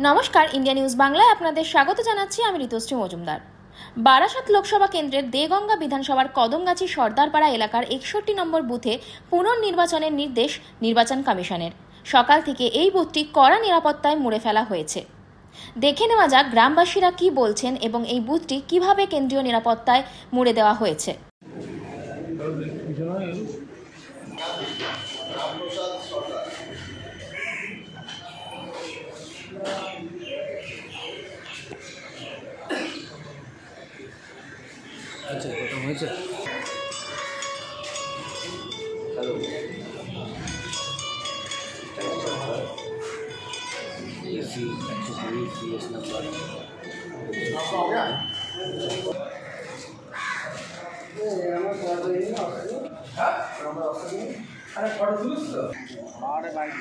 নমস্কার, India news বাংলায় আপনাদের স্বাগত জানাচ্ছি। আমি ঋতুশ্রী মজুমদার। বারাসাত লোকসভা কেন্দ্রের দেগঙ্গা বিধানসভার কদমগাছি সর্দারপাড়া এলাকার 61 নম্বর বুথে পুনর্নির্বাচনের নির্দেশ নির্বাচন কমিশনের। সকাল থেকে এই বুথটি কড়া নিরাপত্তায় মুড়ে ফেলা হয়েছে। দেখে নেওয়া যাক গ্রামবাসীরা কি বলছেন এবং এই বুথটি কিভাবে কেন্দ্রীয় নিরাপত্তায় মুড়ে দেওয়া হয়েছে। আচ্ছা, প্রথম হয়েছে। Hello, AC 120 PS number. আরে বাইক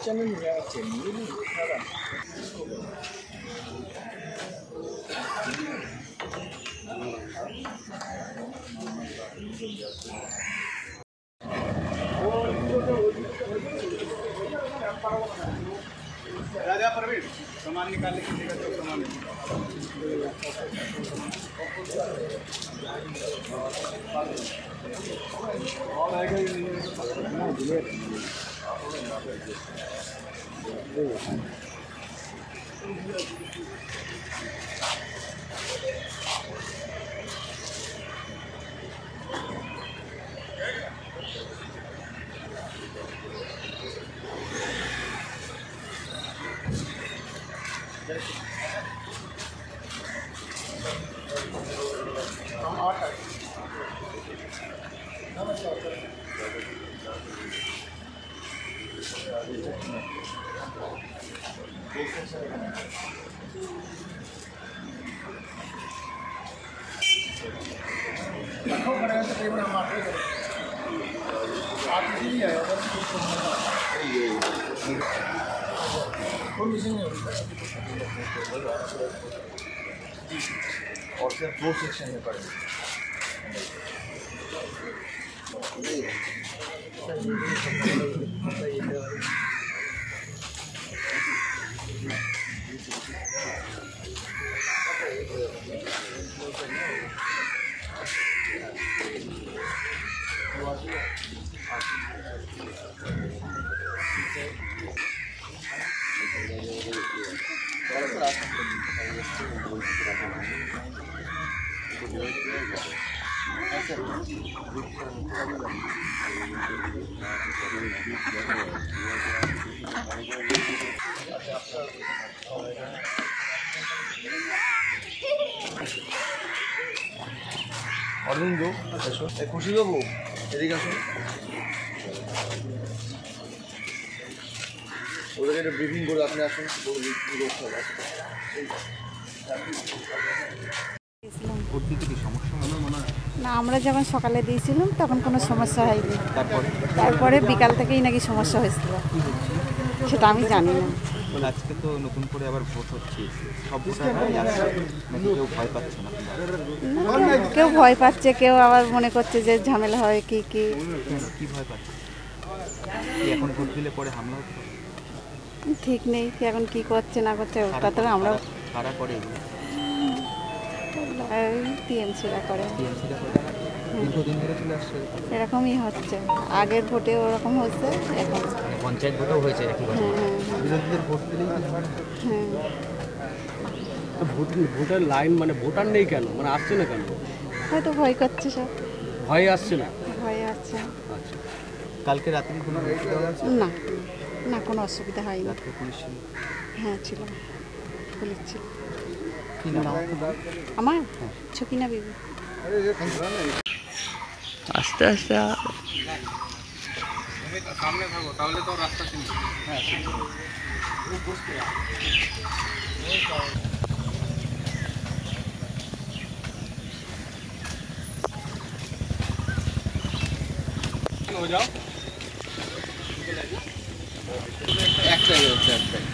চ্যানেল নিয়ে যাচ্ছে राजा प्रवीण सामान निकालने की जगह तो सामान और आएगा और सिर्फ 2 सेक्शन में पड़े অরবিন্দ আসো, খুশি বাবু এদিকে আসুন। ওদেরকে একটা ব্রিফিং করে আপনি আসুন। না, আমরা যখন সকালে দিয়েছিলাম তখন কোনো সমস্যা হয়নি। তারপরে বিকাল থেকেই নাকি সমস্যা হয়েছিল, সেটা আমি জানি না। আজকে তো নতুন করে আবার ভোট হচ্ছে, সব কেউ ভয় পাচ্ছে না? কেউ ভয় পাচ্ছে, কেউ আবার মনে করছে যে ঝামেলা হয় কি কি ভয় পাচ্ছে? এখন ভোট দিলে পরে হামলা হচ্ছে, ঠিক নেই এখন কি করছে না করছে। ওটা তো আমরা কারা করে? টিএমসিরা করে। দীর্ঘদিন ধরে চলে আসছে, এরকমই হচ্ছে। আগের ভোটে ওরকম হচ্ছে, এখন পঞ্চায়েত ভোটেও হয়েছে একই কথা। বিরোধীদের ভোট দিলেই ভোটার লাইন মানে ভোটার নেই কেন, মানে আসছে না কেন? হয়তো ভয় করছে, সব ভয় আসছে না। ভয় আছে। আচ্ছা, কালকে রাতে কোনো না না, কোনো অসুবিধা হয়নি। রাত্রে পুলিশ ছিল? হ্যাঁ ছিল, পুলিশ ছিল। কি নাম আমার? ছকিনা বিবি। আস্তে আস্তে সামনে থাকো, তাহলে তো রাস্তা চিনবে। হ্যাঁ, একটাই হচ্ছে একটাই।